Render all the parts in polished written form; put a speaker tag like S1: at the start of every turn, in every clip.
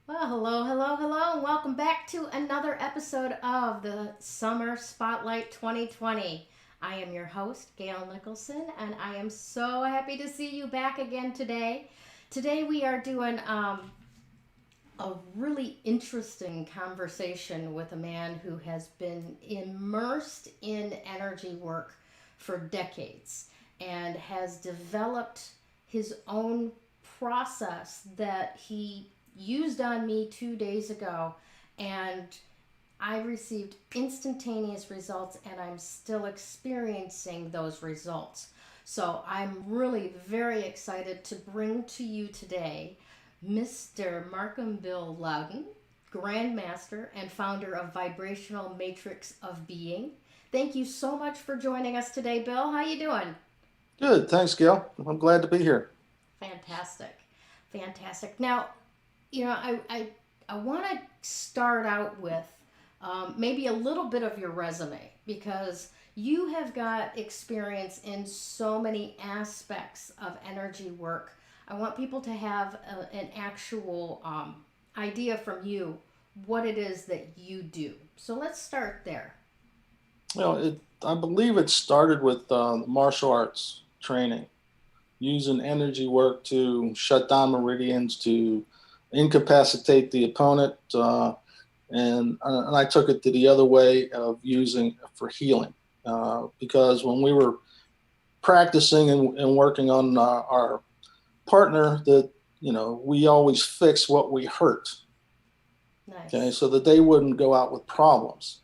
S1: Well, hello, hello, hello, and welcome back to another episode of the Summer Spotlight 2020. I am your host, Gayle Nicholson, and I am so happy to see you back again today. Today, we are doing a really interesting conversation with a man who has been immersed in energy work for decades and has developed his own process that he used on me 2 days ago. And I received instantaneous results, and I'm still experiencing those results. So I'm really very excited to bring to you today Mr. Markham Bill Loudon, Grandmaster and founder of Vibrational Matrix of Being. Thank you so much for joining us today, Bill. How you doing?
S2: Good. Thanks, Gail. I'm glad to be here.
S1: Fantastic. Fantastic. Now, I want to start out with maybe a little bit of your resume because you have got experience in so many aspects of energy work. I want people to have an actual idea from you what it is that you do. So let's start there.
S2: I believe it started with martial arts training, using energy work to shut down meridians, to incapacitate the opponent, and I took it to the other way of using for healing. Because when we were practicing and working on our partner, that we always fix what we hurt. Okay,
S1: Nice.
S2: so that they wouldn't go out with problems.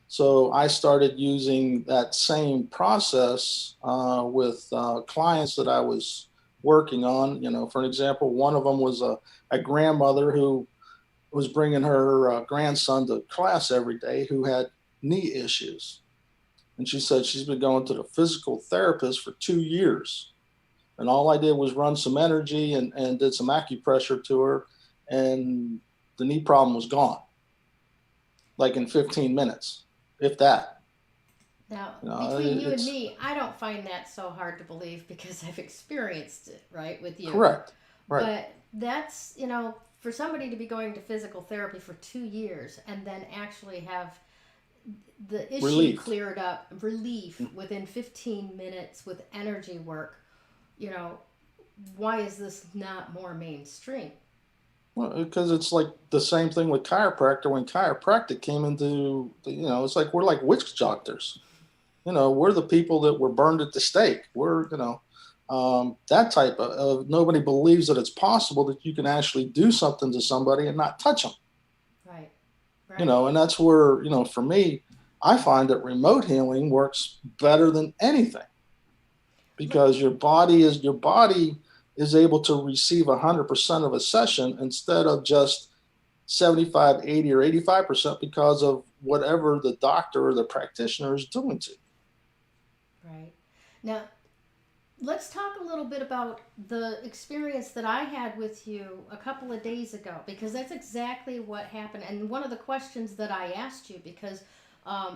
S2: So I started using that same process with clients that I was working on. For an example, one of them was a grandmother who was bringing her grandson to class every day who had knee issues. And she said she's been going to the physical therapist for 2 years. And all I did was run some energy and did some acupressure to her, and the knee problem was gone, like in 15 minutes, if that.
S1: Now,
S2: You know,
S1: between you and
S2: it's
S1: me, I don't find that so hard to believe because I've experienced it, right, with you.
S2: correct. Right.
S1: But that's, for somebody to be going to physical therapy for 2 years and then actually have the issue
S2: Relief.
S1: cleared up, relief within 15 minutes with energy work, you know, why is this not more mainstream?
S2: Well, because it's like the same thing with chiropractor. When chiropractic came into, it's like we're like witch doctors. We're the people that were burned at the stake. That type of nobody believes that it's possible that you can actually do something to somebody and not touch them.
S1: Right, right.
S2: And that's where, for me, I find that remote healing works better than anything because your body is able to receive 100% of a session instead of just 75, 80, or 85% because of whatever the doctor or the practitioner is doing to.
S1: Right. Now, let's talk a little bit about the experience that I had with you a couple of days ago because that's exactly what happened. And one of the questions that I asked you, because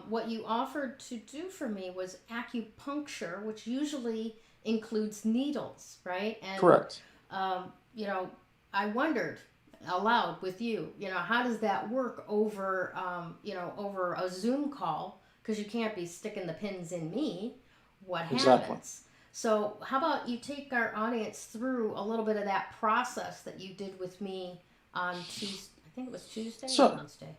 S1: what you offered to do for me was acupuncture, which usually includes needles, right? And,
S2: Correct.
S1: um, you know, I wondered aloud with you, how does that work over, over a Zoom call? Because you can't be sticking the pins in me. What
S2: Exactly.
S1: happens? So, how about you take our audience through a little bit of that process that you did with me on Tuesday? I think it was Tuesday or
S2: So
S1: Wednesday.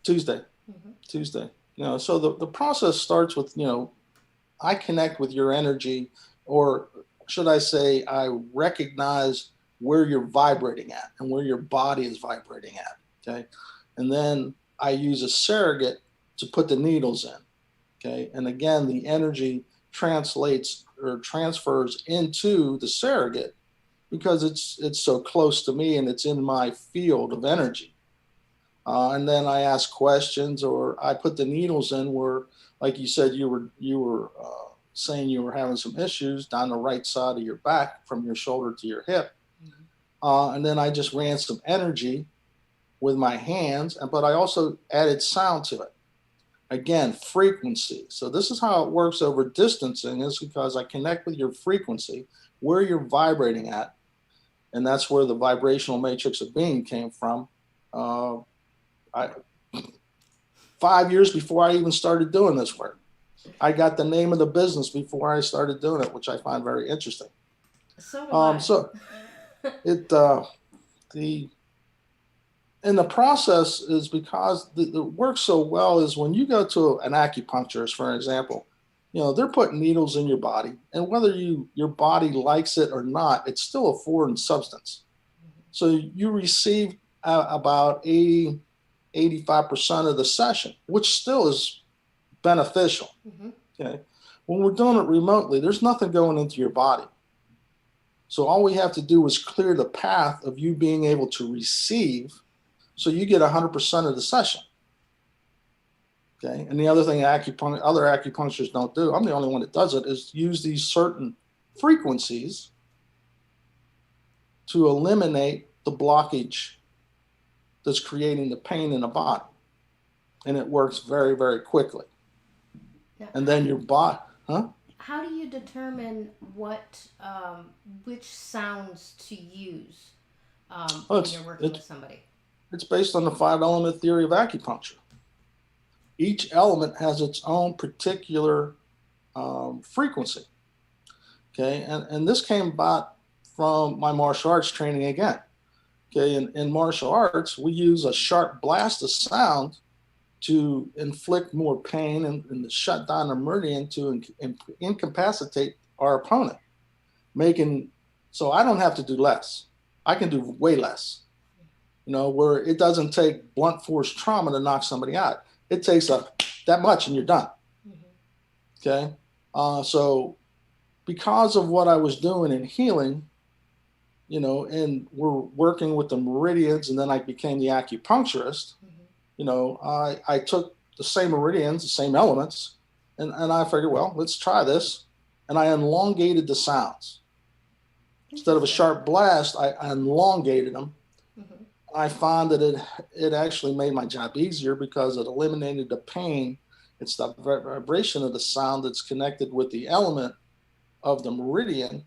S2: Tuesday,
S1: Mm-hmm.
S2: Tuesday. So the process starts with, I connect with your energy, or should I say, I recognize where you're vibrating at and where your body is vibrating at. Okay. And then I use a surrogate to put the needles in. Okay. And again, the energy translates or transfers into the surrogate because it's so close to me and it's in my field of energy. And then I ask questions, or I put the needles in where, like you said, you were saying you were having some issues down the right side of your back from your shoulder to your hip,
S1: Mm-hmm.
S2: and then I just ran some energy with my hands, but I also added sound to it. Again, frequency. So this is how it works over distancing, is because I connect with your frequency, where you're vibrating at, and that's where the vibrational matrix of being came from. Uh, I 5 years before I even started doing this work, I got the name of the business before I started doing it, which I find very interesting.
S1: So do I.
S2: So it the and the process is because the works so well is when you go to an acupuncturist, for example, they're putting needles in your body, and whether your body likes it or not, it's still a foreign substance. So you receive about 85% of the session, which still is beneficial.
S1: Mm-hmm.
S2: Okay. When we're doing it remotely, there's nothing going into your body. So all we have to do is clear the path of you being able to receive, so you get 100% of the session. Okay. And the other thing other acupuncturists don't do, I'm the only one that does it, is use these certain frequencies to eliminate the blockage that's creating the pain in the body. And it works very, very quickly.
S1: Now,
S2: And then your body,
S1: how do you determine which sounds to use when you're working with somebody?
S2: It's based on the 5-element theory of acupuncture. Each element has its own particular frequency. Okay, and this came about from my martial arts training again. Okay, in martial arts, we use a sharp blast of sound to inflict more pain and to shut down the meridian to incapacitate our opponent, so I don't have to do less. I can do way less. Where it doesn't take blunt force trauma to knock somebody out. It takes that much and you're done. Mm-hmm. Okay, so because of what I was doing in healing, and we're working with the meridians, and then I became the acupuncturist. Mm-hmm. I took the same meridians, the same elements, and I figured, well, let's try this. And I elongated the sounds. Instead of a sharp blast, I elongated them. Mm-hmm. I found that it actually made my job easier because it eliminated the pain. It's the vibration of the sound that's connected with the element of the meridian,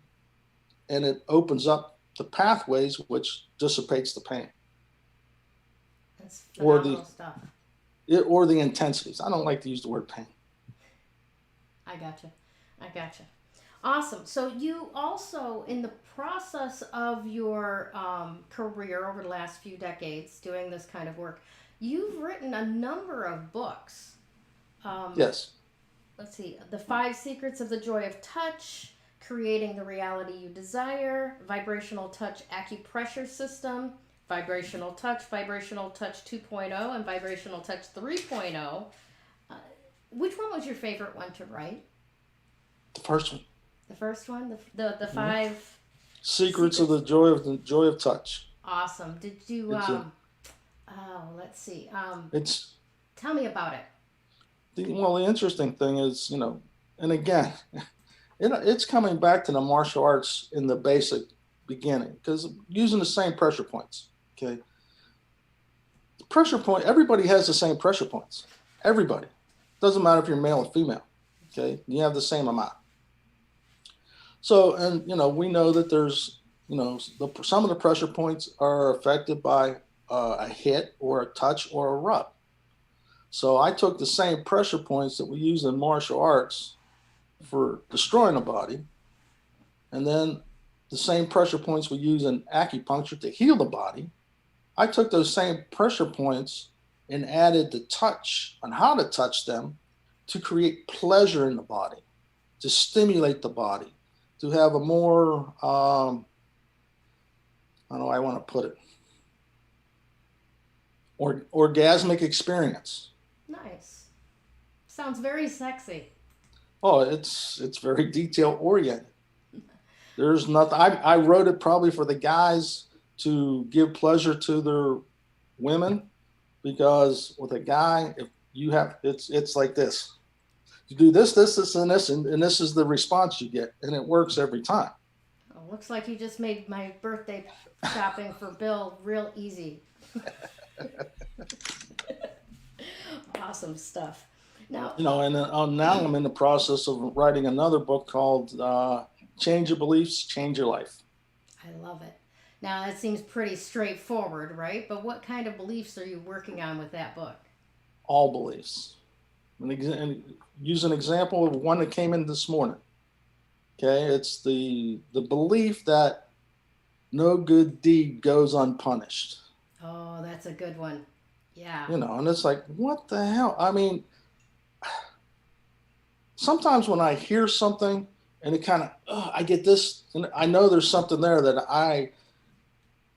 S2: and it opens up the pathways, which dissipates the pain.
S1: That's phenomenal stuff.
S2: Or the intensities. I don't like to use the word pain.
S1: I gotcha. Awesome. So you also, in the process of your career over the last few decades doing this kind of work, you've written a number of books.
S2: Yes.
S1: Let's see. The 5 Secrets of the Joy of Touch, Creating the Reality You Desire, Vibrational Touch Acupressure System, Vibrational Touch 2.0, and Vibrational Touch 3.0. Which one was your favorite one to write?
S2: The first one.
S1: The first one? The 5
S2: Secrets of the Joy of Touch.
S1: Awesome. Did you let's see. Tell me about it.
S2: The interesting thing is, and again, it's coming back to the martial arts in the basic beginning, because using the same pressure points. Okay. The pressure point, everybody has the same pressure points. Everybody. Doesn't matter if you're male or female. Okay. You have the same amount. So, and we know that there's, some of the pressure points are affected by a hit or a touch or a rub. So I took the same pressure points that we use in martial arts for destroying the body, and then the same pressure points we use in acupuncture to heal the body. I took those same pressure points and added the touch on how to touch them to create pleasure in the body, to stimulate the body, to have a more, how do I want to put it, orgasmic experience.
S1: Nice. Sounds very sexy.
S2: Oh, it's very detail oriented. There's nothing. I wrote it probably for the guys to give pleasure to their women, because with a guy, if you have, it's like this. You do this, and this, and this is the response you get, and it works every time.
S1: Oh, looks like you just made my birthday shopping for Bill real easy. Awesome stuff. Now,
S2: and now I'm in the process of writing another book called Change Your Beliefs, Change Your Life.
S1: I love it. Now, that seems pretty straightforward, right? But what kind of beliefs are you working on with that book?
S2: All beliefs. And use an example of one that came in this morning. Okay, it's the belief that no good deed goes unpunished.
S1: Oh, that's a good one. Yeah.
S2: And it's like, what the hell? I mean, sometimes when I hear something and it kind of, I get this, and I know there's something there that I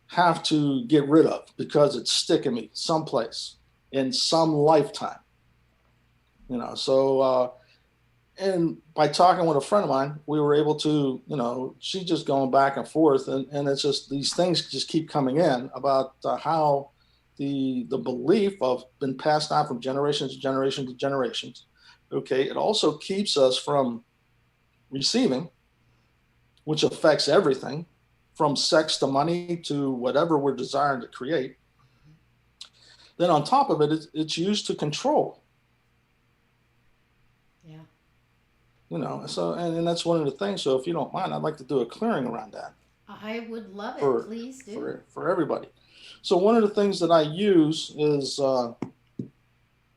S2: have to get rid of because it's sticking me someplace in some lifetime. So and by talking with a friend of mine, we were able to, she's just going back and forth, and it's just these things just keep coming in about how the belief of been passed down from generation to generation to generations. Okay, it also keeps us from receiving, which affects everything from sex to money to whatever we're desiring to create. Then on top of it, it's used to control.
S1: Yeah.
S2: So and that's one of the things. So if you don't mind, I'd like to do a clearing around that
S1: I would love it.
S2: for
S1: Please do.
S2: for everybody. So one of the things that I use is I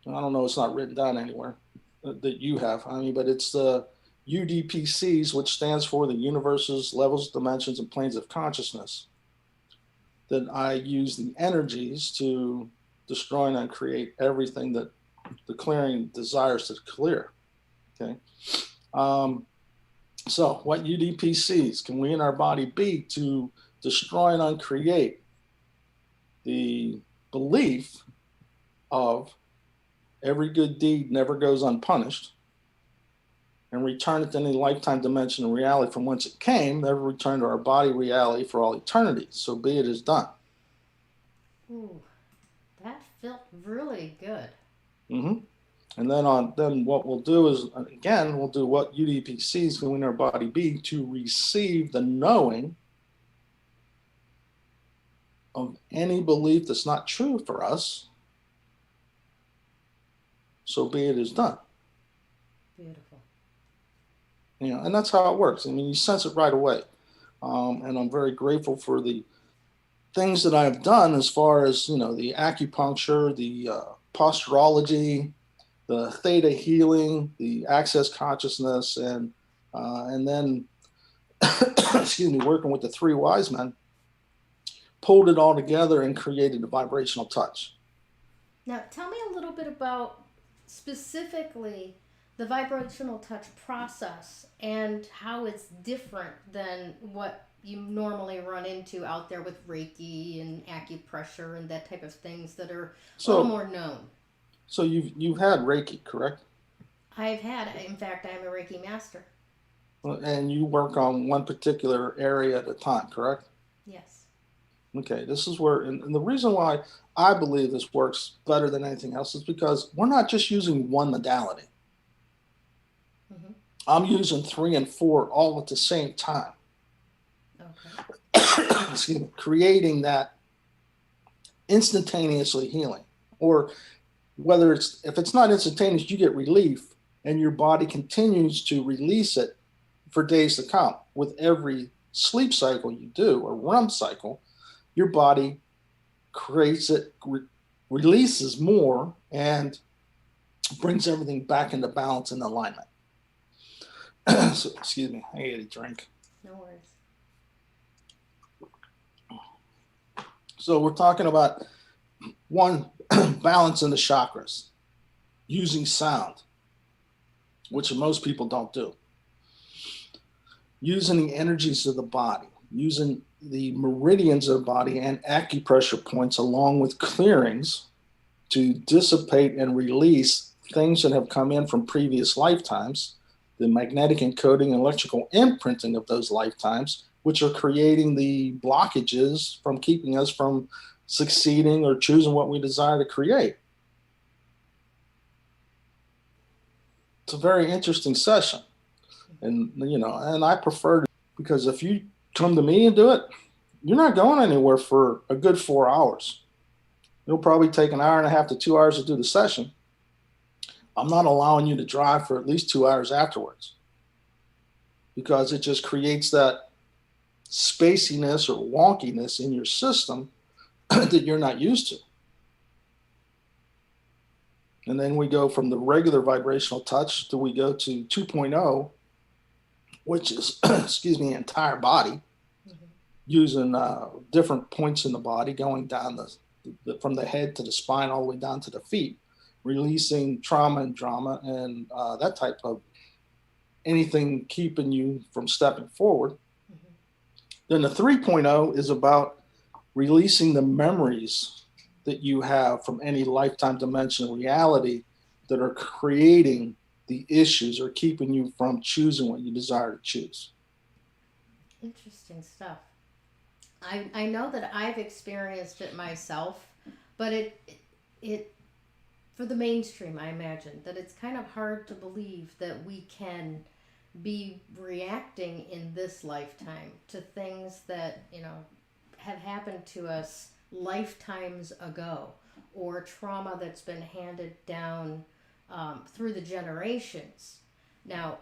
S2: don't know, it's not written down anywhere that you have. I mean, but it's the UDPCs, which stands for the universes, levels, dimensions, and planes of consciousness. That I use the energies to destroy and uncreate everything that the clearing desires to clear. Okay. So, what UDPCs can we in our body be to destroy and uncreate the belief of every good deed never goes unpunished, and return it to any lifetime dimension of reality from whence it came, never return to our body reality for all eternity. So be it as done.
S1: Ooh, that felt really good.
S2: Mm-hmm. And then what we'll do is, again, we'll do what UDPCs can we in our body be to receive the knowing of any belief that's not true for us. So be it as done.
S1: Beautiful.
S2: And that's how it works. I mean, you sense it right away. And I'm very grateful for the things that I've done as far as, the acupuncture, the posturology, the theta healing, the access consciousness, and then, excuse me, working with the three wise men, pulled it all together and created a vibrational touch.
S1: Now, tell me a little bit about specifically the vibrational touch process and how it's different than what you normally run into out there with Reiki and acupressure and that type of things that are a little more known.
S2: So you've had Reiki, correct?
S1: I've had, in fact, I'm a Reiki master.
S2: And you work on one particular area at a time, correct?
S1: Yes.
S2: Okay, this is where, and the reason why I believe this works better than anything else is because we're not just using one modality. Mm-hmm. I'm using 3 and 4 all at the same time. Okay. Excuse me, creating that instantaneously healing, or if it's not instantaneous, you get relief and your body continues to release it for days to come. With every sleep cycle you do, or REM cycle, your body creates it, releases more, and brings everything back into balance and alignment. So, excuse me, I ate a drink.
S1: No worries.
S2: So we're talking about one, balance in the chakras, using sound, which most people don't do. Using the energies of the body, using the meridians of the body and acupressure points along with clearings to dissipate and release things that have come in from previous lifetimes, the magnetic encoding and electrical imprinting of those lifetimes, which are creating the blockages from keeping us from succeeding or choosing what we desire to create. It's a very interesting session. And, and I prefer to, because if you come to me and do it, you're not going anywhere for a good 4 hours. It'll probably take an hour and a half to 2 hours to do the session. I'm not allowing you to drive for at least 2 hours afterwards, because it just creates that spaciness or wonkiness in your system that you're not used to. And then we go from the regular vibrational touch to we go to 2.0, which is, excuse me, entire body, using different points in the body, going down from the head to the spine all the way down to the feet, releasing trauma and drama and that type of anything keeping you from stepping forward. Then the 3.0 is about releasing the memories that you have from any lifetime dimensional reality that are creating the issues or keeping you from choosing what you desire to choose.
S1: Interesting stuff. I know that I've experienced it myself, but it for the mainstream, I imagine that it's kind of hard to believe that we can be reacting in this lifetime to things that, have happened to us lifetimes ago, or trauma that's been handed down through the generations. Now,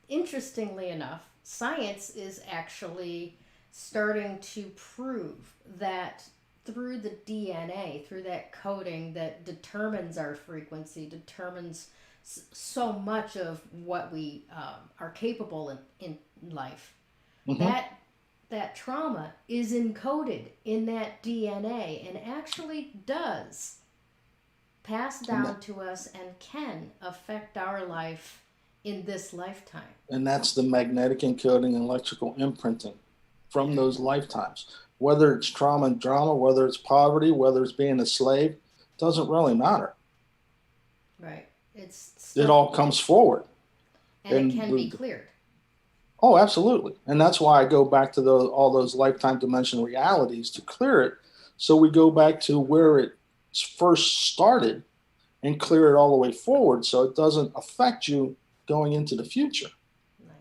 S1: interestingly enough, science is actually starting to prove that through the DNA, through that coding that determines our frequency, determines so much of what we are capable in life, that trauma is encoded in that DNA and actually does pass down to us and can affect our life in this lifetime.
S2: And that's the magnetic encoding and electrical imprinting from those lifetimes. Whether it's trauma and drama, whether it's poverty, whether it's being a slave, doesn't really matter.
S1: Right.
S2: It all comes forward.
S1: And it can be cleared.
S2: Oh, absolutely. And that's why I go back to all those lifetime dimensional realities to clear it. So we go back to where it first started and clear it all the way forward so it doesn't affect you going into the future.
S1: Nice.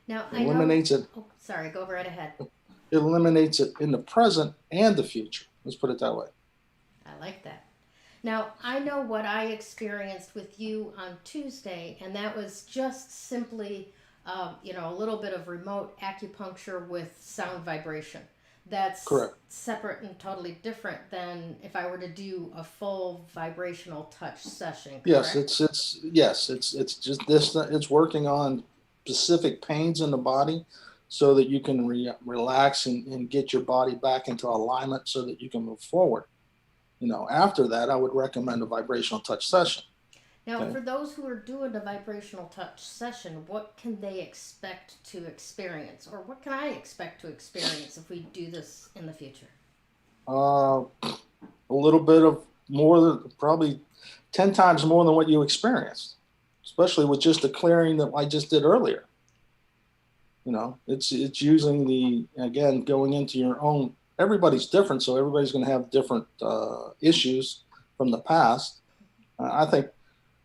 S1: Now,
S2: it eliminates it.
S1: Oh, sorry, go right ahead.
S2: It eliminates it in the present and the future. Let's put it that way.
S1: I like that. Now, I know what I experienced with you on Tuesday, and that was just simply, a little bit of remote acupuncture with sound vibration. That's
S2: correct.
S1: Separate and totally different than if I were to do a full vibrational touch session. Correct?
S2: Yes, it's just this. It's working on specific pains in the body, so that you can relax and get your body back into alignment, so that you can move forward. After that, I would recommend a vibrational touch session.
S1: Now, for those who are doing a vibrational touch session, what can they expect to experience? Or what can I expect to experience if we do this in the future?
S2: A little bit of more than probably 10 times more than what you experienced, especially with just the clearing that I just did earlier. It's using again, going into your own, everybody's different, so everybody's going to have different issues from the past. I think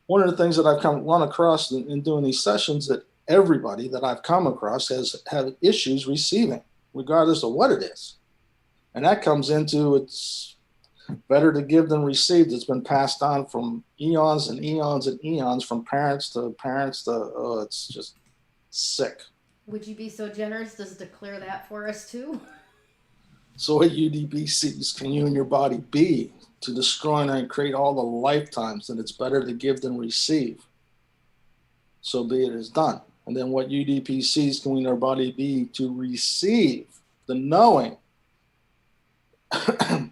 S2: one of the things that I've run across in doing these sessions, that everybody that I've come across has had issues receiving, regardless of what it is. And that comes into, it's better to give than receive. It's been passed on from eons and eons and eons, from parents to it's just sick.
S1: Would you be so generous as to clear that for us too?
S2: So what UDBCs can you and your body be to destroy and create all the lifetimes that it's better to give than receive? So be it is done. And then what UDPCs can we and our body be to receive the knowing that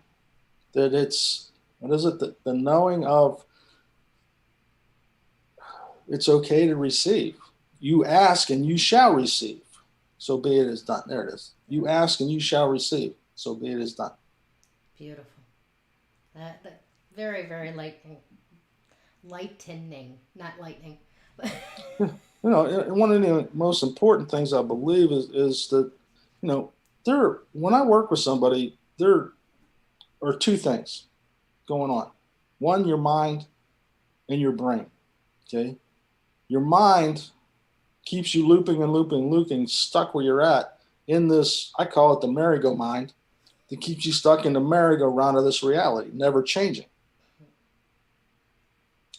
S2: it's, what is it? The knowing of it's okay to receive. You ask and you shall receive. So be it is done. There it is. You ask and you shall receive. So be it is done.
S1: Beautiful. That very, very lightening, not lightning.
S2: One of the most important things I believe is that, when I work with somebody, there are two things going on. One, your mind and your brain. Okay. Your mind keeps you looping and looping and looping, stuck where you're at in this, I call it the merry-go-mind, that keeps you stuck in the merry-go-round of this reality, never changing.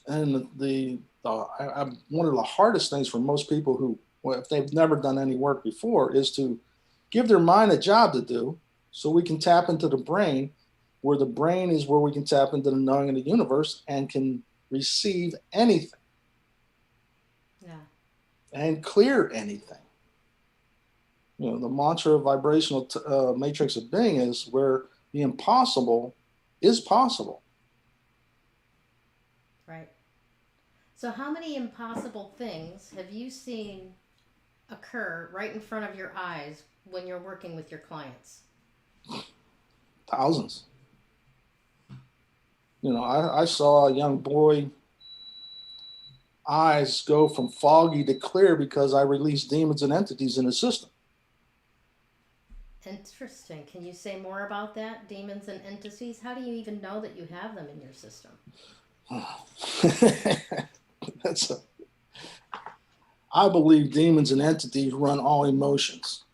S2: And one of the hardest things for most people who, if they've never done any work before, is to give their mind a job to do so we can tap into the brain, where the brain is where we can tap into the knowing of the universe and can receive anything.
S1: Yeah.
S2: And clear anything. The mantra of vibrational matrix of being is where the impossible is possible.
S1: Right. So how many impossible things have you seen occur right in front of your eyes when you're working with your clients?
S2: Thousands. I saw a young boy eyes go from foggy to clear because I released demons and entities in his system.
S1: Interesting. Can you say more about that? Demons and entities? How do you even know that you have them in your system?
S2: I believe demons and entities run all emotions.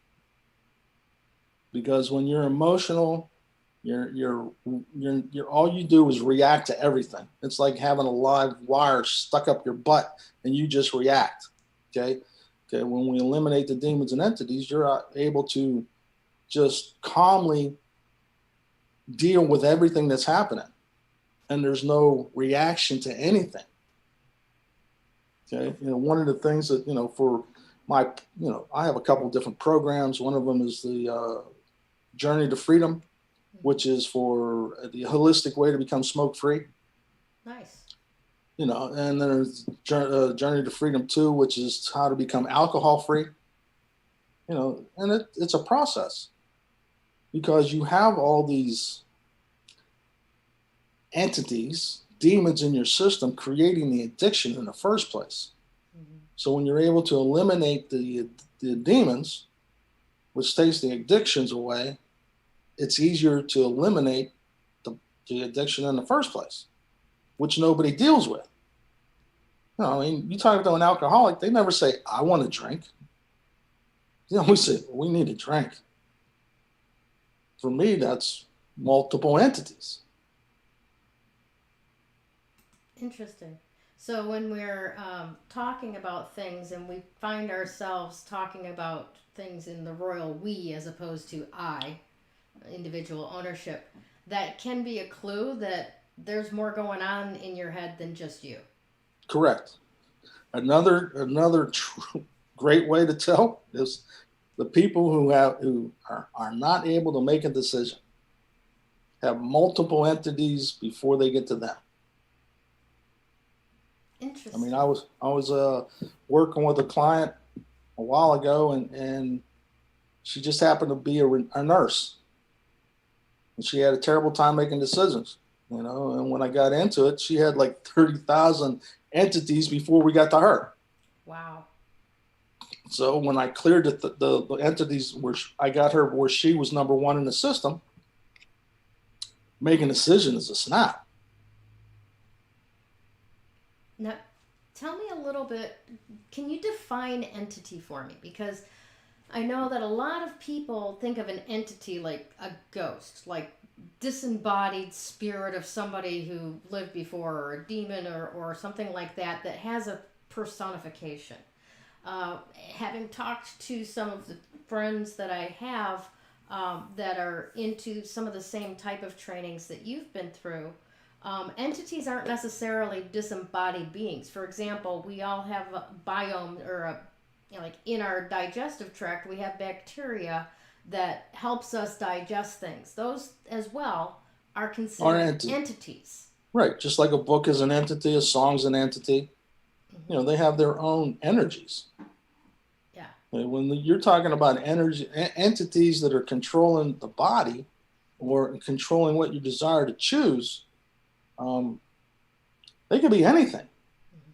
S2: Because when you're emotional, you're all you do is react to everything. It's like having a live wire stuck up your butt and you just react. Okay. When we eliminate the demons and entities, you're able to just calmly deal with everything that's happening, and there's no reaction to anything. Okay. One of the things that, for my, I have a couple of different programs. One of them is the Journey to Freedom, which is for the holistic way to become smoke free.
S1: Nice.
S2: And then there's Journey to Freedom 2, which is how to become alcohol free. And it's a process, because you have all these entities, demons in your system creating the addiction in the first place. Mm-hmm. So when you're able to eliminate the demons, which takes the addictions away, it's easier to eliminate the addiction in the first place, which nobody deals with. You talk to an alcoholic, they never say, I want to drink. We say, we need a drink. For me, that's multiple entities.
S1: Interesting. So when we're talking about things and we find ourselves talking about things in the royal we as opposed to I, individual ownership, that can be a clue that there's more going on in your head than just you.
S2: Correct. Another great way to tell is the people who are not able to make a decision have multiple entities before they get to them.
S1: Interesting.
S2: I was working with a client a while ago, and she just happened to be a nurse, and she had a terrible time making decisions. And when I got into it, she had like 30,000 entities before we got to her.
S1: Wow.
S2: So when I cleared the entities where I got her where she was number one in the system, making a decision is a snap.
S1: Now, tell me a little bit, can you define entity for me? Because I know that a lot of people think of an entity like a ghost, like disembodied spirit of somebody who lived before, or a demon or something like that has a personification. Having talked to some of the friends that I have that are into some of the same type of trainings that you've been through, entities aren't necessarily disembodied beings. For example, we all have a biome, or like in our digestive tract, we have bacteria that helps us digest things. Those as well are considered entities.
S2: Right, just like a book is an entity, a song's an entity. Mm-hmm. They have their own energies.
S1: Yeah.
S2: When you're talking about entities that are controlling the body or controlling what you desire to choose, they could be anything. Mm-hmm.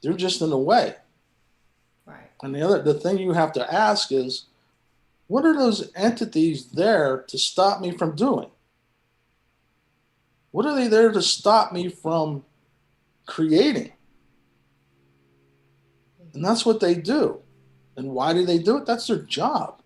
S2: They're just in the way.
S1: Right.
S2: And the thing you have to ask is, what are those entities there to stop me from doing? What are they there to stop me from creating? And that's what they do. And why do they do it? That's their job.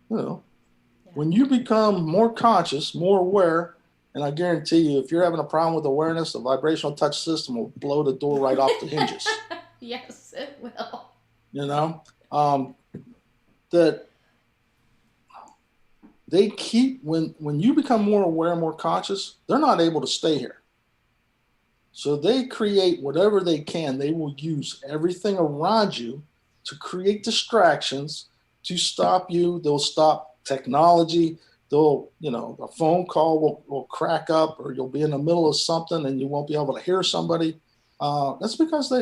S2: When you become more conscious, more aware, and I guarantee you, if you're having a problem with awareness, the vibrational touch system will blow the door right off the hinges.
S1: Yes, it will.
S2: that they keep, when you become more aware, more conscious, they're not able to stay here. So they create whatever they can. They will use everything around you to create distractions to stop you. They'll stop technology. They'll, a phone call will crack up, or you'll be in the middle of something and you won't be able to hear somebody. That's because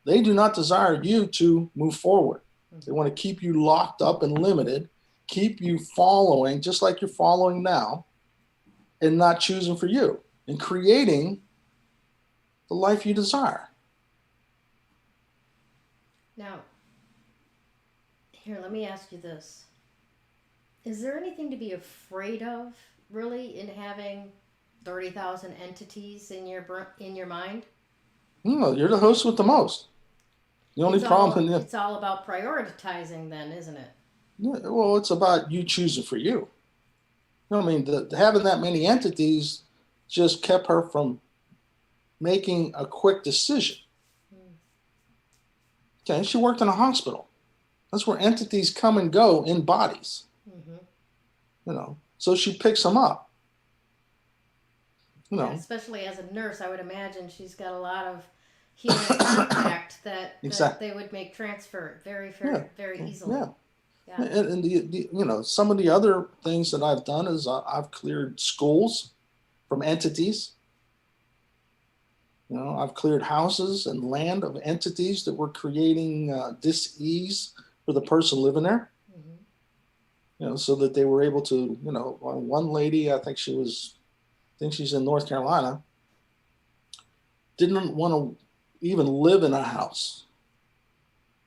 S2: they do not desire you to move forward. They want to keep you locked up and limited, keep you following just like you're following now, and not choosing for you and creating the life you desire.
S1: Now, here, let me ask you this. Is there anything to be afraid of, really, in having 30,000 entities in your mind?
S2: No, you're the host with the most. The only problem,
S1: It's all about prioritizing, then, isn't it?
S2: well, it's about you choosing for you. I mean, having that many entities just kept her from making a quick decision. Okay, she worked in a hospital. That's where entities come and go in bodies. So she picks them up.
S1: Yeah, especially as a nurse, I would imagine she's got a lot of healing contact that they would make transfer very easily.
S2: Yeah. And some of the other things that I've done is I've cleared schools from entities. I've cleared houses and land of entities that were creating dis-ease for the person living there. So that they were able to, one lady, I think she's in North Carolina, didn't want to even live in a house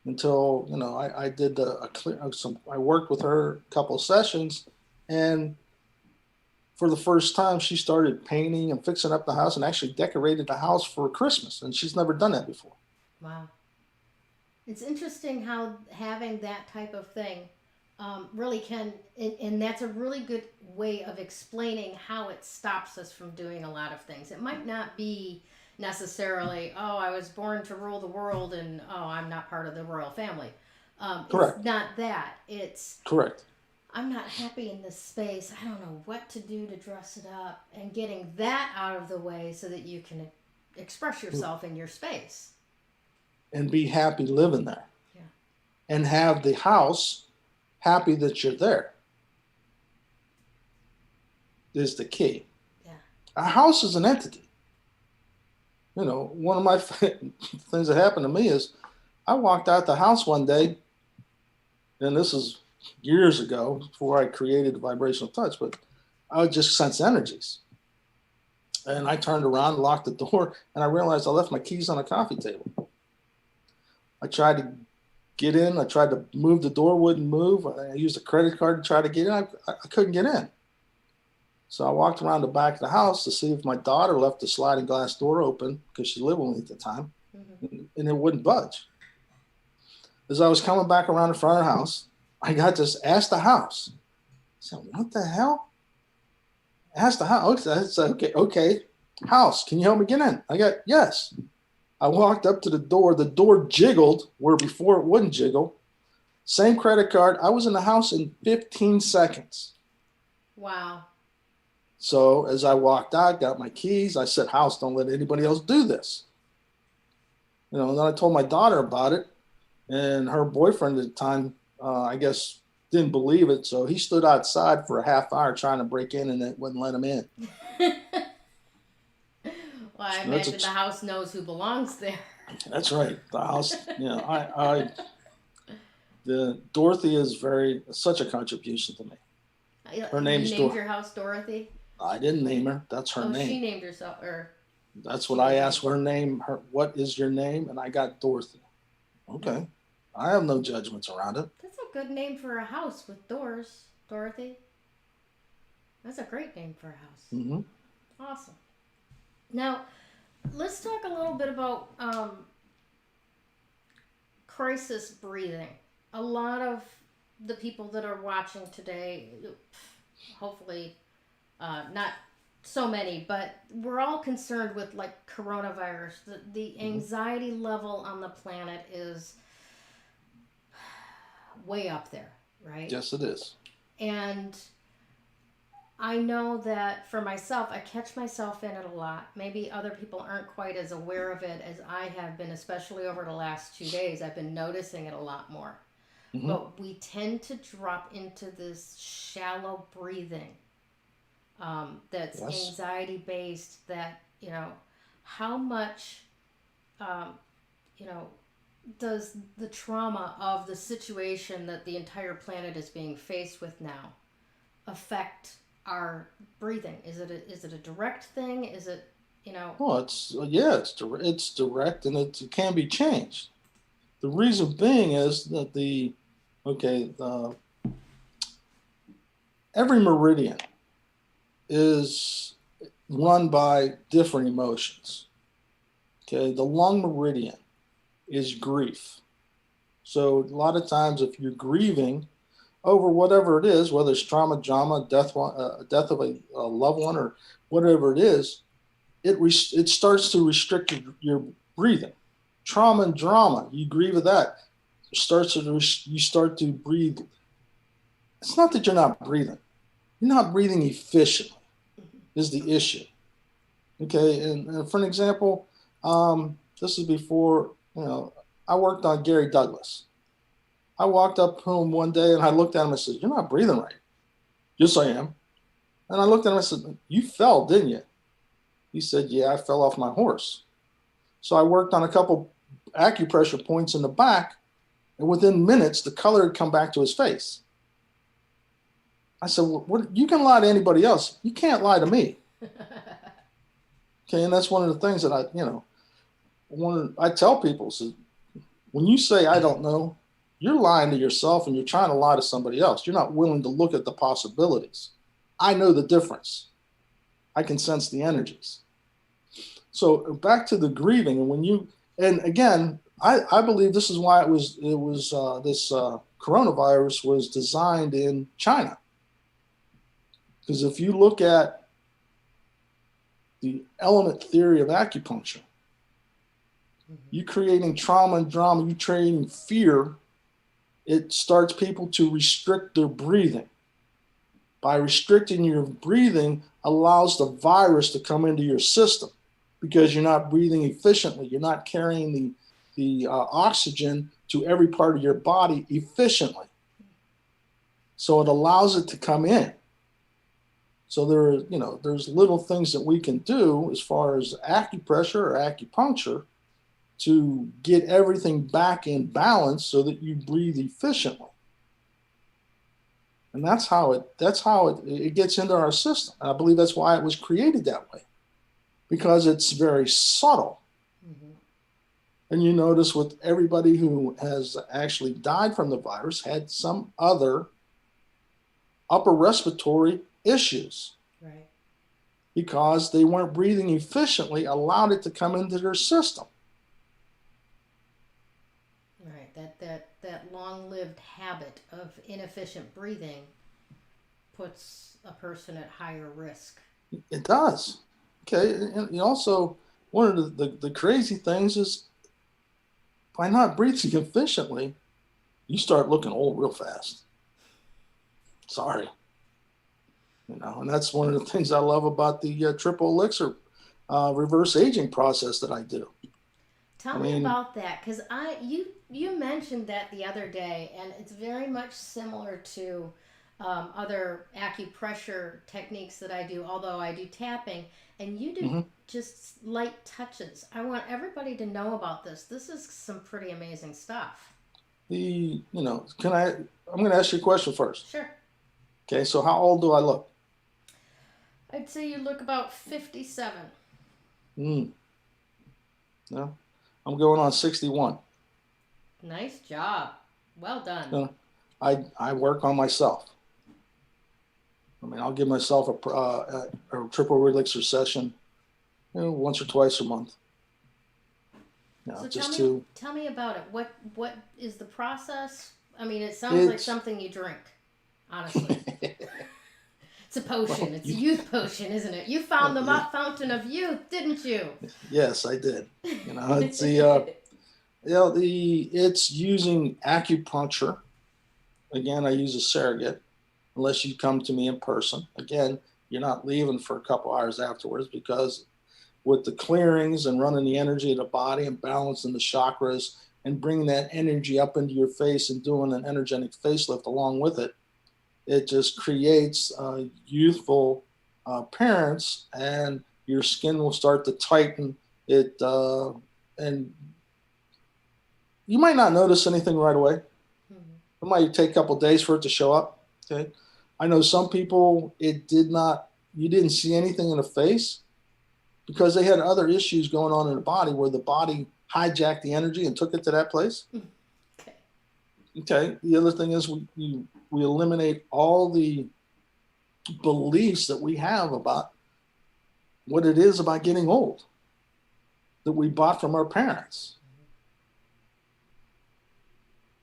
S2: until, I did I worked with her a couple of sessions, and for the first time, she started painting and fixing up the house and actually decorated the house for Christmas. And she's never done that before.
S1: Wow. It's interesting how having that type of thing really can, and that's a really good way of explaining how it stops us from doing a lot of things. It might not be necessarily, oh, I was born to rule the world and, oh, I'm not part of the royal family.
S2: Correct.
S1: It's not that. It's
S2: correct.
S1: I'm not happy in this space. I don't know what to do to dress it up, and getting that out of the way so that you can express yourself in your space.
S2: And be happy living there.
S1: Yeah.
S2: And have the house happy that you're there is the key.
S1: Yeah.
S2: A house is an entity. One of my things that happened to me is I walked out the house one day, and this is years ago before I created the vibrational touch, but I would just sense energies. And I turned around, locked the door, and I realized I left my keys on a coffee table. I tried to get in. I tried to move the door, wouldn't move. I used a credit card to try to get in. I couldn't get in. So I walked around the back of the house to see if my daughter left the sliding glass door open, because she lived with me at the time, and it wouldn't budge. As I was coming back around the front of the house, I got this, ask the house. I said, what the hell? Ask the house. I said, okay, house, can you help me get in? I got, yes. I walked up to the door jiggled where before it wouldn't jiggle. Same credit card. I was in the house in 15 seconds.
S1: Wow.
S2: So as I walked out, got my keys, I said, house, don't let anybody else do this. And then I told my daughter about it, and her boyfriend at the time, I guess, didn't believe it. So he stood outside for a half hour trying to break in, and it wouldn't let him in.
S1: Well, I imagine the house knows who belongs there.
S2: That's right. The house, Dorothy is such a contribution to me. Her name's
S1: You named your house Dorothy?
S2: I didn't name her. That's her name.
S1: She named herself, or
S2: that's what I asked her name. What is your name? And I got Dorothy. Okay. I have no judgments around it.
S1: That's a good name for a house with doors, Dorothy. That's a great name for a house.
S2: Mm-hmm.
S1: Awesome. Now, let's talk a little bit about crisis breathing. A lot of the people that are watching today, hopefully not so many, but we're all concerned with like coronavirus. The anxiety level on the planet is way up there, right?
S2: Yes, it is.
S1: And I know that for myself, I catch myself in it a lot. Maybe other people aren't quite as aware of it as I have been, especially over the last 2 days. I've been noticing it a lot more.
S2: Hmm.
S1: But we tend to drop into this shallow breathing, that's
S2: Yes.
S1: anxiety based, that, how much, um, you know, does the trauma of the situation that the entire planet is being faced with now affect our breathing? Is it a direct thing? Is it, you know?
S2: Well, it's direct, and it can be changed. The reason being is that okay, every meridian is run by different emotions. Okay, the lung meridian is grief. So a lot of times, if you're grieving over whatever it is, whether it's trauma, drama, death of a loved one, or whatever it is, it starts to restrict your breathing. Trauma and drama, you grieve with that. You start to breathe. It's not that you're not breathing. You're not breathing efficiently is the issue. Okay, and for an example, this is before I worked on Gary Douglas. I walked up to him one day and I looked at him and said, "You're not breathing right." "Yes, I am." And I looked at him and I said, "You fell, didn't you?" He said, "Yeah, I fell off my horse." So I worked on a couple acupressure points in the back, and within minutes, the color had come back to his face. I said, "What? You can lie to anybody else. You can't lie to me." Okay, and that's one of the things that I tell people is, when you say I don't know, you're lying to yourself and you're trying to lie to somebody else. You're not willing to look at the possibilities. I know the difference. I can sense the energies. So back to the grieving, and again, I believe this is why this coronavirus was designed in China, because if you look at the element theory of acupuncture, you creating trauma and drama, you creating fear, it starts people to restrict their breathing. By restricting your breathing allows the virus to come into your system, because you're not breathing efficiently. You're not carrying the oxygen to every part of your body efficiently. So it allows it to come in. So there's little things that we can do as far as acupressure or acupuncture to get everything back in balance so that you breathe efficiently. And that's how it gets into our system. And I believe that's why it was created that way, because it's very subtle.
S1: Mm-hmm.
S2: And you notice with everybody who has actually died from the virus had some other upper respiratory issues.
S1: Right.
S2: Because they weren't breathing efficiently, allowed it to come into their system.
S1: Right. That long-lived habit of inefficient breathing puts a person at higher risk.
S2: It does. Okay. And also, one of the crazy things is, by not breathing efficiently, you start looking old real fast. Sorry. And that's one of the things I love about the triple elixir reverse aging process that I do.
S1: Tell me about that, because you mentioned that the other day, and it's very much similar to other acupressure techniques that I do. Although I do tapping, and you do
S2: mm-hmm.
S1: just light touches. I want everybody to know about this. This is some pretty amazing stuff.
S2: I'm going to ask you a question first.
S1: Sure.
S2: Okay, so how old do I look?
S1: I'd say you look about 57.
S2: No, I'm going on 61.
S1: Nice job. Well done.
S2: I work on myself. I mean, I'll give myself a triple elixir session, once or twice a month.
S1: So tell me about it. What is the process? I mean, it sounds like something you drink, honestly. It's a potion. It's a youth potion, isn't it? You found the fountain of youth, didn't you?
S2: Yes, I did. It's it's using acupuncture Again, I use a surrogate unless you come to me in person. Again, you're not leaving for a couple hours afterwards, because with the clearings and running the energy of the body and balancing the chakras and bringing that energy up into your face and doing an energetic facelift along with it, it just creates youthful appearance, and your skin will start to tighten. And you might not notice anything right away. It might take a couple of days for it to show up. Okay, I know some people it did not. You didn't see anything in the face because they had other issues going on in the body where the body hijacked the energy and took it to that place.
S1: Okay.
S2: Okay. The other thing is we eliminate all the beliefs that we have about what it is about getting old that we bought from our parents.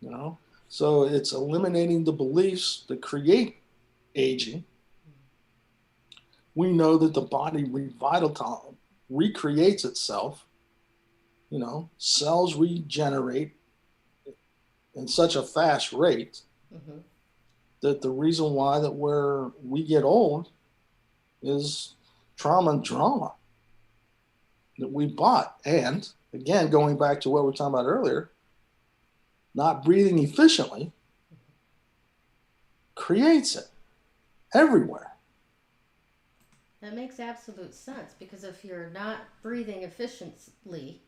S2: You know, so it's eliminating the beliefs that create aging. We know that the body recreates itself. You know, cells regenerate in such a fast rate that the reason why that we get old is trauma and drama that we bought. And again, going back to what we were talking about earlier, not breathing efficiently creates it everywhere.
S1: That makes absolute sense, because if you're not breathing efficiently,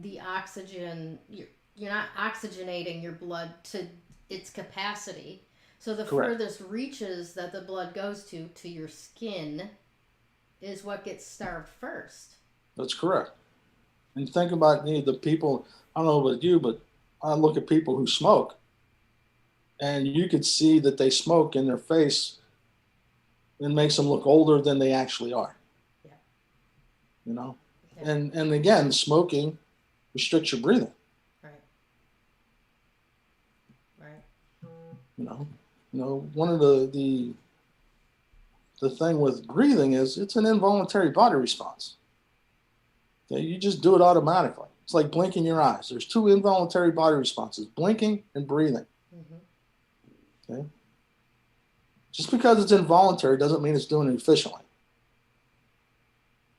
S1: the oxygen, you're not oxygenating your blood to its capacity. So the
S2: Correct.
S1: furthest reaches that the blood goes to your skin, is what gets starved first.
S2: That's correct. And think about the people, I don't know about you, but I look at people who smoke, and you could see that they smoke in their face and makes them look older than they actually are.
S1: Yeah.
S2: You know?
S1: Yeah.
S2: And again, smoking restricts your breathing.
S1: Right.
S2: You know, one of the thing with breathing is it's an involuntary body response. Okay, you just do it automatically. It's like blinking your eyes. There's two involuntary body responses: blinking and breathing. Okay. Just because it's involuntary doesn't mean it's doing it efficiently.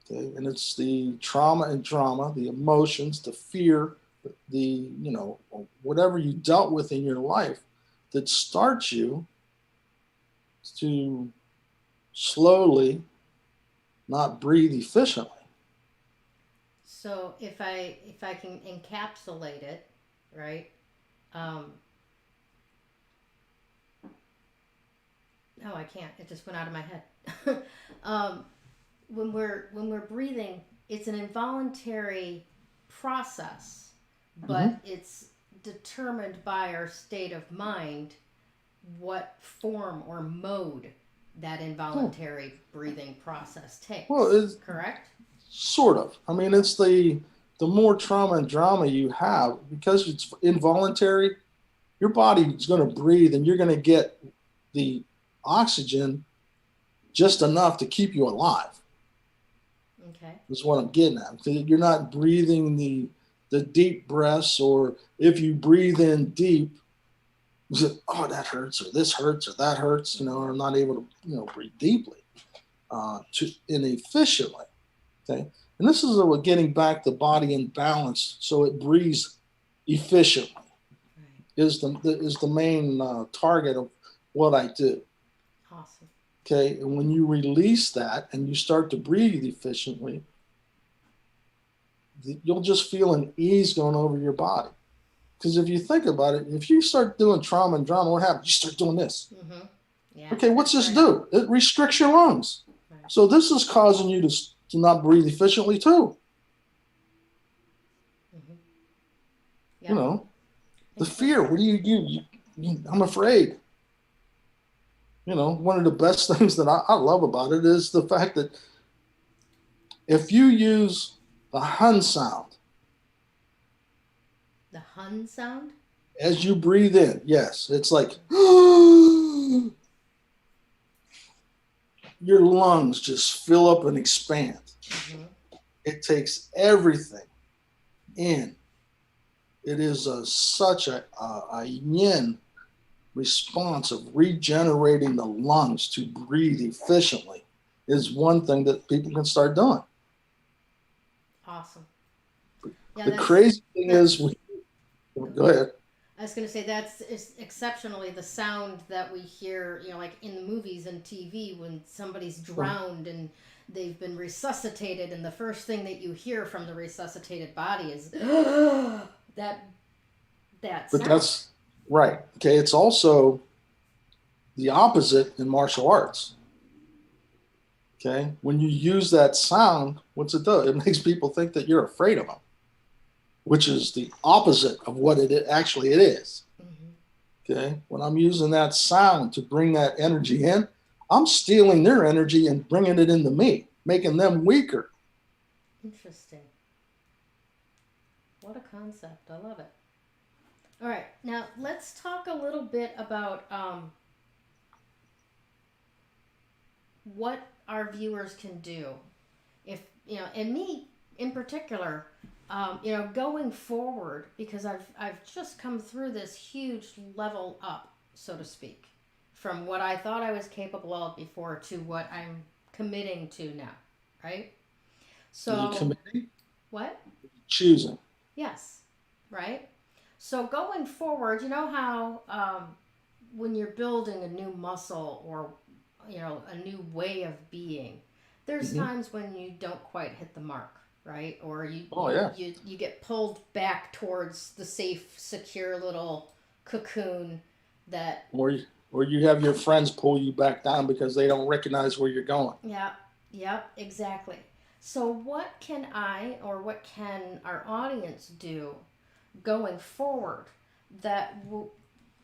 S2: Okay, and it's the trauma and drama, the emotions, the fear, the whatever you dealt with in your life that starts you to slowly not breathe efficiently.
S1: So if I can encapsulate it, right? No, I can't. It just went out of my head. When we're breathing, it's an involuntary process, but it's determined by our state of mind what form or mode that involuntary breathing process takes.
S2: Well,
S1: correct?
S2: Sort of. I mean, it's the more trauma and drama you have, because it's involuntary, your body is going to breathe and you're going to get the oxygen just enough to keep you alive.
S1: Okay.
S2: That's what I'm getting at. You're not breathing the deep breaths, or if you breathe in deep, oh, that hurts, or this hurts, or that hurts, or I'm not able to, breathe deeply and efficiently. Okay. And this is what getting back the body in balance so it breathes efficiently is the main target of what I do.
S1: Awesome.
S2: Okay. And when you release that and you start to breathe efficiently, you'll just feel an ease going over your body. Because if you think about it, if you start doing trauma and drama, what happens? You start doing this.
S1: Yeah,
S2: okay, what's this do? It restricts your lungs. Right. So this is causing you to not breathe efficiently too. Yep. The fear. What do you I'm afraid. One of the best things that I love about it is the fact that if you use the Hun sound.
S1: The Hun sound?
S2: As you breathe in, yes. It's like your lungs just fill up and expand. It takes everything in. It is such a yin response of regenerating the lungs to breathe efficiently is one thing that people can start doing.
S1: Awesome. Yeah,
S2: The crazy thing
S1: that's.
S2: is, go ahead.
S1: I was going to say that's exceptionally the sound that we hear, like in the movies and TV when somebody's drowned and they've been resuscitated, and the first thing that you hear from the resuscitated body is that
S2: But
S1: sound.
S2: that's right. Okay, it's also the opposite in martial arts. Okay, when you use that sound, what's it do? It makes people think that you're afraid of them, which is the opposite of what it is.
S1: Mm-hmm.
S2: Okay, when I'm using that sound to bring that energy in, I'm stealing their energy and bringing it into me, making them weaker.
S1: Interesting. What a concept. I love it. All right, now let's talk a little bit about what our viewers can do. If, and me in particular, going forward, because I've just come through this huge level up, so to speak, from what I thought I was capable of before to what I'm committing to now, right?
S2: Are you
S1: So,
S2: committing?
S1: what?
S2: Choosing.
S1: Yes, right? So going forward, you know how when you're building a new muscle or a new way of being, there's
S2: Mm-hmm.
S1: times when you don't quite hit the mark, right? Or you
S2: Oh
S1: you,
S2: yeah.
S1: you you get pulled back towards the safe, secure little cocoon that.
S2: Or or you have your friends pull you back down because they don't recognize where you're going.
S1: Yeah, yep, exactly. So what can I or what can our audience do going forward that will,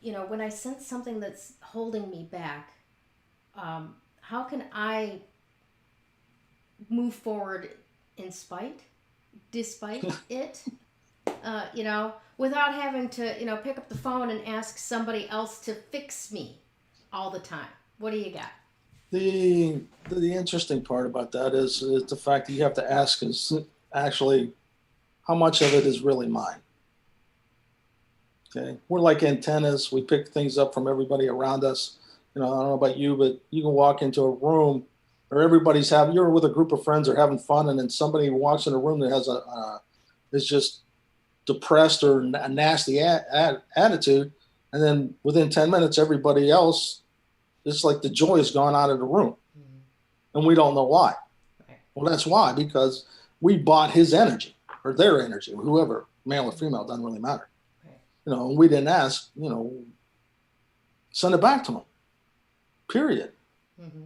S1: when I sense something that's holding me back, how can I move forward in spite, despite it, without having to, pick up the phone and ask somebody else to fix me all the time? What do you got?
S2: The interesting part about that is the fact that you have to ask is actually how much of it is really mine. Okay, we're like antennas. We pick things up from everybody around us. I don't know about you, but you can walk into a room or you're with a group of friends or having fun, and then somebody walks in a room that has is just depressed or a nasty attitude, and then within 10 minutes, everybody else, it's like the joy is gone out of the room,
S1: Mm-hmm.
S2: and we don't know why.
S1: Right.
S2: Well, that's why, because we bought his energy or their energy, whoever, male or female, doesn't really matter.
S1: Right.
S2: We didn't ask, send it back to them. Period.
S1: Mm-hmm.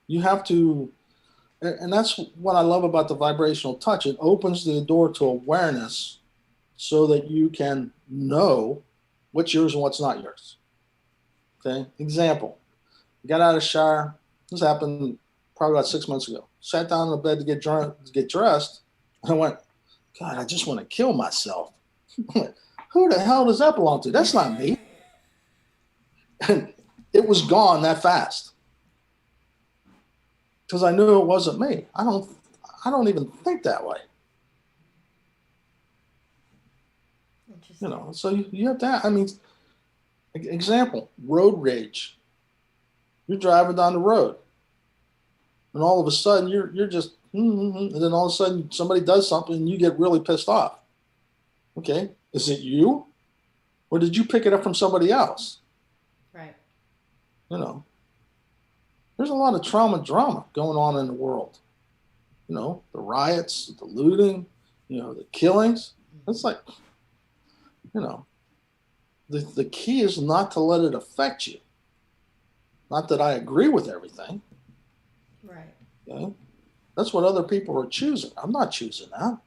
S2: You have to, and that's what I love about the vibrational touch. It opens the door to awareness so that you can know what's yours and what's not yours. Okay. Example, got out of the shower. This happened probably about 6 months ago. Sat down in the bed to get dressed. And I went, God, I just want to kill myself. Who the hell does that belong to? That's not me. And it was gone that fast because I knew it wasn't me. I don't even think that way.
S1: Interesting.
S2: So you have to. I mean, example, road rage. You're driving down the road, and all of a sudden you're just, and then all of a sudden somebody does something, and you get really pissed off. Okay, is it you, or did you pick it up from somebody else?
S1: Right.
S2: There's a lot of drama going on in the world. The riots, the looting, the killings. It's like, the key is not to let it affect you. Not that I agree with everything.
S1: Right.
S2: Okay? That's what other people are choosing. I'm not choosing that.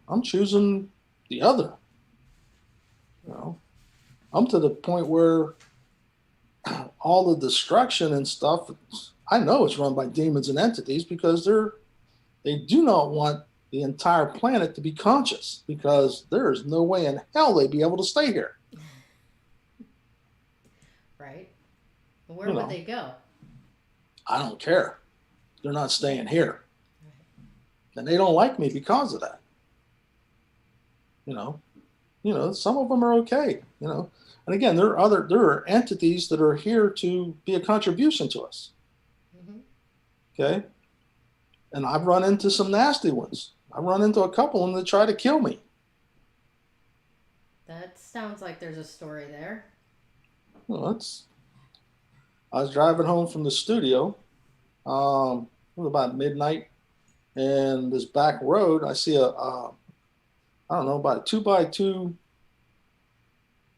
S2: I'm choosing the other. I'm to the point where all the destruction and stuff, I know it's run by demons and entities because they do not want the entire planet to be conscious, because there is no way in hell they'd be able to stay here.
S1: Right. Where would
S2: know,
S1: they go?
S2: I don't care. They're not staying here. And they don't like me because of that. some of them are okay, and again, there are entities that are here to be a contribution to us.
S1: Mm-hmm.
S2: Okay. And I've run into some nasty ones. I've run into a couple of them that try to kill me.
S1: That sounds like there's a story there.
S2: It's I was driving home from the studio, it was about midnight, and this back road, I see I don't know, about a 2x2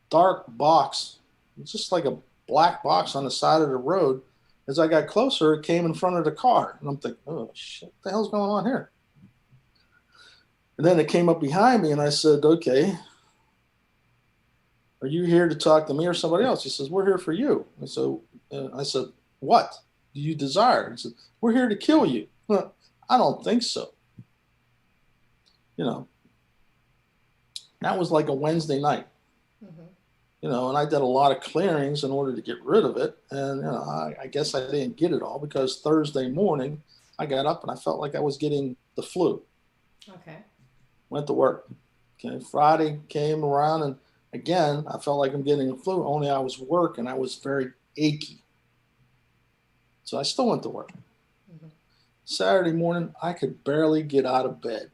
S2: dark box. It's just like a black box on the side of the road. As I got closer, it came in front of the car, and I'm thinking, oh shit, what the hell's going on here? And then it came up behind me, and I said, okay, are you here to talk to me or somebody else? He says, we're here for you. And so I said, what do you desire? He said, we're here to kill you. I don't think so. You know, that was like a Wednesday night.
S1: Mm-hmm.
S2: And I did a lot of clearings in order to get rid of it. And, I guess I didn't get it all because Thursday morning I got up and I felt like I was getting the flu.
S1: Okay.
S2: Went to work. Okay. Friday came around and again, I felt like I'm getting the flu, only I was working. I was very achy. So I still went to work.
S1: Mm-hmm.
S2: Saturday morning, I could barely get out of bed.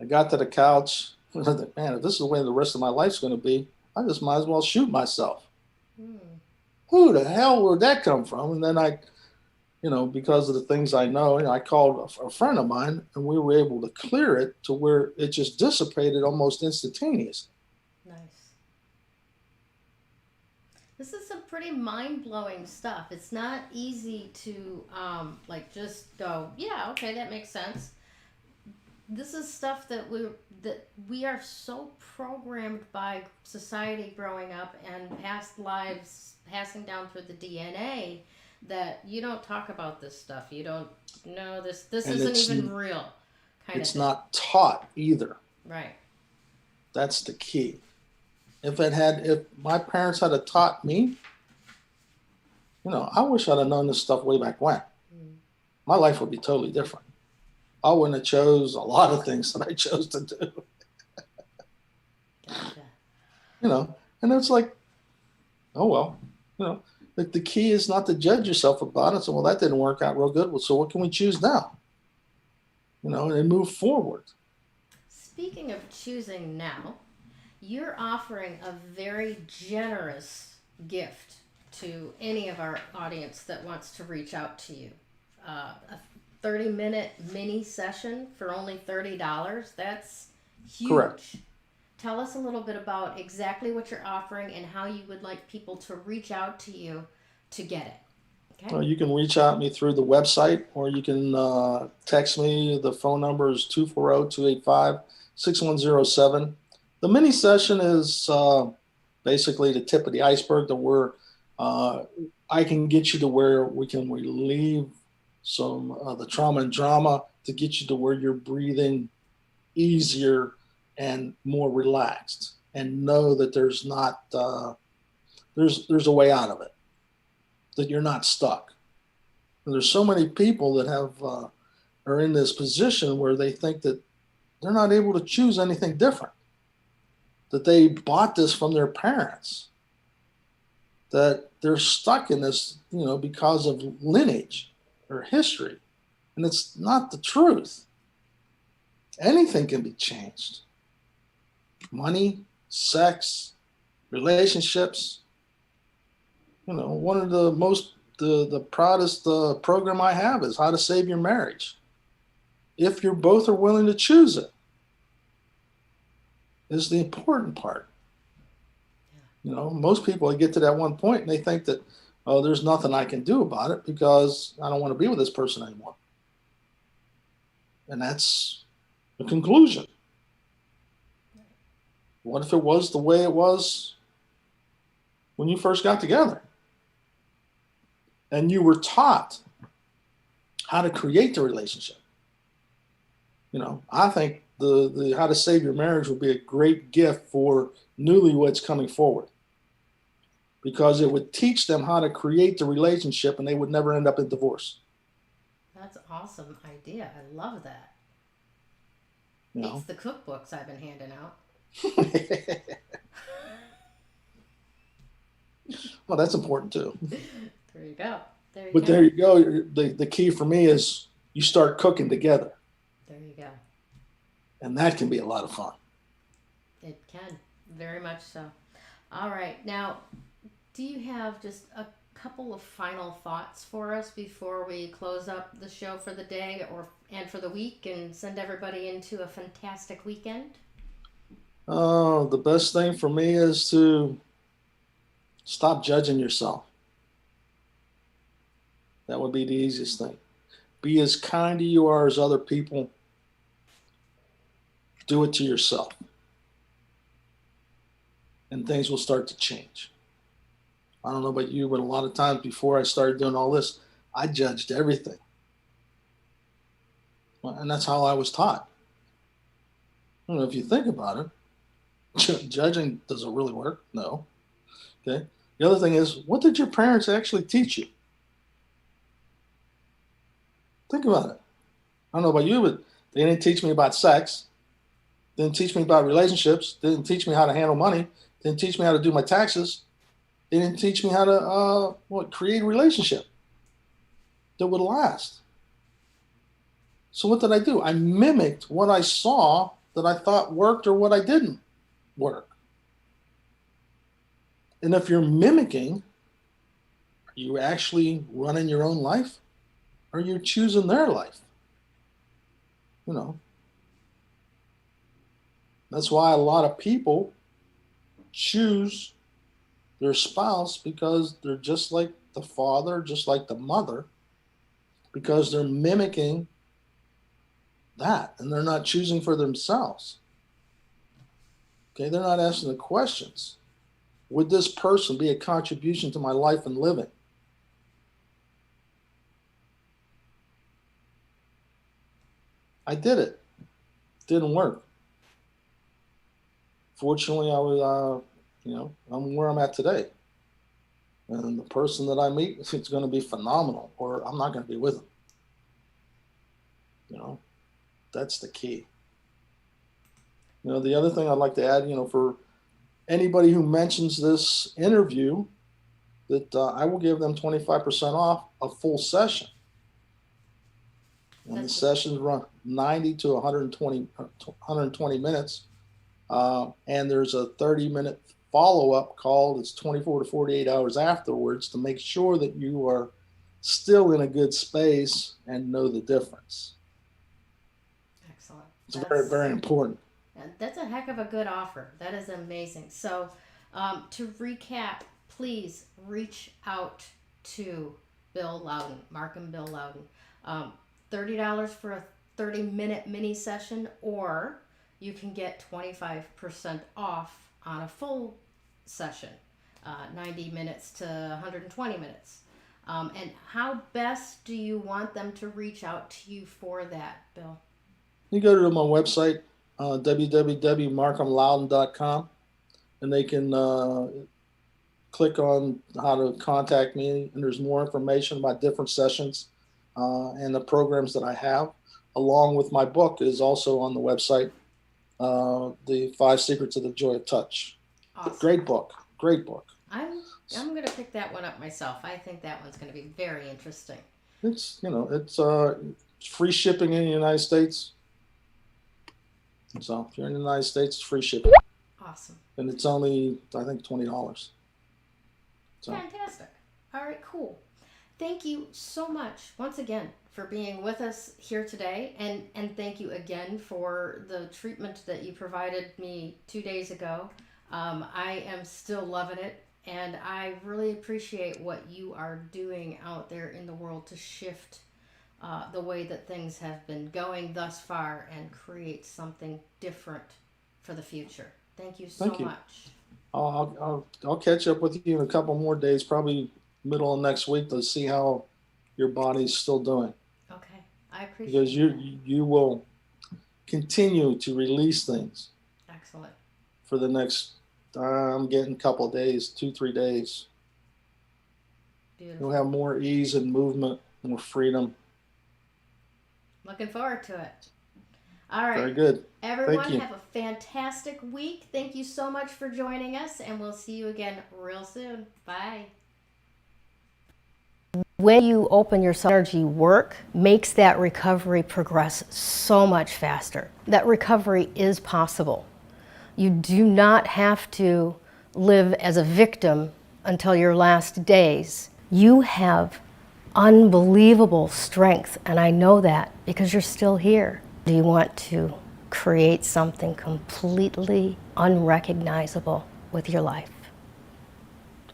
S2: I got to the couch. I thought, man, if this is the way the rest of my life's going to be, I just might as well shoot myself.
S1: Mm.
S2: Who the hell would that come from? And then because of the things I know, I called a friend of mine and we were able to clear it to where it just dissipated almost instantaneously.
S1: Nice. This is some pretty mind-blowing stuff. It's not easy to just go, yeah, okay, that makes sense. This is stuff that we are so programmed by society growing up and past lives passing down through the DNA that you don't talk about this stuff. You don't know this
S2: And
S1: isn't even real kind of
S2: it's
S1: thing.
S2: not taught either.
S1: Right.
S2: That's the key. If my parents had taught me, I wish I'd have known this stuff way back when.
S1: Mm.
S2: My life would be totally different. I wouldn't have chose a lot of things that I chose to do.
S1: Gotcha.
S2: And it's like, oh well, the key is not to judge yourself about it. So, well, that didn't work out real good. Well, so what can we choose now? And move forward.
S1: Speaking of choosing now, you're offering a very generous gift to any of our audience that wants to reach out to you. A 30-minute mini session for only $30. That's huge.
S2: Correct.
S1: Tell us a little bit about exactly what you're offering and how you would like people to reach out to you to get it. Okay?
S2: You can reach out to me through the website or you can text me. The phone number is 240-285-6107. The mini session is basically the tip of the iceberg to where I can get you to where we can relieve some of the trauma and drama to get you to where you're breathing easier and more relaxed and know that there's not there's a way out of it, that you're not stuck. And there's so many people that are in this position where they think that they're not able to choose anything different, that they bought this from their parents, that they're stuck in this because of lineage or history. And it's not the truth. Anything can be changed. Money, sex, relationships. One of the proudest program I have is How to Save Your Marriage. If you both are willing to choose it, is the important part. Most people get to that one point and they think that, oh, there's nothing I can do about it because I don't want to be with this person anymore. And that's the conclusion. What if it was the way it was when you first got together? And you were taught how to create the relationship. I think the How to Save Your Marriage would be a great gift for newlyweds coming forward, because it would teach them how to create the relationship and they would never end up in divorce.
S1: That's an awesome idea. I love that.
S2: You
S1: Beats
S2: know.
S1: the cookbooks I've been handing out.
S2: Well, that's important too.
S1: There you go. There you
S2: But
S1: go.
S2: there you go. The key for me is you start cooking together,
S1: There you go.
S2: and that can be a lot of fun.
S1: It can. Very much so. All right. Now, do you have just a couple of final thoughts for us before we close up the show for the day or and for the week and send everybody into a fantastic weekend?
S2: The best thing for me is to stop judging yourself. That would be the easiest thing. Be as kind to you are as other people. Do it to yourself, and things will start to change. I don't know about you, but a lot of times before I started doing all this, I judged everything. And that's how I was taught. I don't know if you think about it, judging doesn't really work. No. Okay. The other thing is, what did your parents actually teach you? Think about it. I don't know about you, but they didn't teach me about sex. Didn't teach me about relationships. Didn't teach me how to handle money. Didn't teach me how to do my taxes. They didn't teach me how to create a relationship that would last. So what did I do? I mimicked what I saw that I thought worked or what I didn't work. And if you're mimicking, are you actually running your own life? Or are you choosing their life? You know, that's why a lot of people choose their spouse because they're just like the father, just like the mother, because they're mimicking that and they're not choosing for themselves. Okay, they're not asking the questions. Would this person be a contribution to my life and living? I did it. Didn't work. Fortunately, I was, I'm where I'm at today. And the person that I meet, it's going to be phenomenal, or I'm not going to be with them. You know, that's the key. The other thing I'd like to add, for anybody who mentions this interview, that I will give them 25% off a full session. And the sessions run 90 to 120 minutes. And there's a 30-minute follow-up call that's 24 to 48 hours afterwards to make sure that you are still in a good space and know the difference.
S1: Excellent.
S2: It's very, very important.
S1: That's a heck of a good offer. That is amazing. So, to recap, please reach out to Bill Loudon, Markham Bill Loudon. $30 for a 30-minute mini session, or you can get 25% off on a full session, 90 minutes to 120 minutes. And how best do you want them to reach out to you for that, Bill?
S2: You go to my website, www.markhamloudon.com, and they can click on how to contact me, and there's more information about different sessions and the programs that I have, along with my book is also on the website, The 5 Secrets of the Joy of Touch.
S1: Awesome.
S2: Great book.
S1: I'm going to pick that one up myself. I think that one's going to be very interesting.
S2: It's free shipping in the United States. So if you're in the United States, it's free shipping.
S1: Awesome.
S2: And it's only, I think, $20.
S1: So. Fantastic. All right, cool. Thank you so much once again for being with us here today, and thank you again for the treatment that you provided me 2 days ago. I am still loving it, and I really appreciate what you are doing out there in the world to shift the way that things have been going thus far and create something different for the future. Thank you so much.
S2: I'll catch up with you in a couple more days, probably middle of next week, to see how your body's still doing.
S1: Okay, I appreciate
S2: because you will continue to release things.
S1: Excellent.
S2: For the next, I'm getting a couple of days, 2-3 days. Beautiful. You'll have more ease and movement, more freedom.
S1: Looking forward to it. All right.
S2: Very good.
S1: Everyone,
S2: Thank you.
S1: have a fantastic week. Thank you so much for joining us, and we'll see you again real soon. Bye. When you open yourself, energy work makes that recovery progress so much faster. That recovery is possible. You do not have to live as a victim until your last days. You have unbelievable strength, and I know that because you're still here. Do you want to create something completely unrecognizable with your life?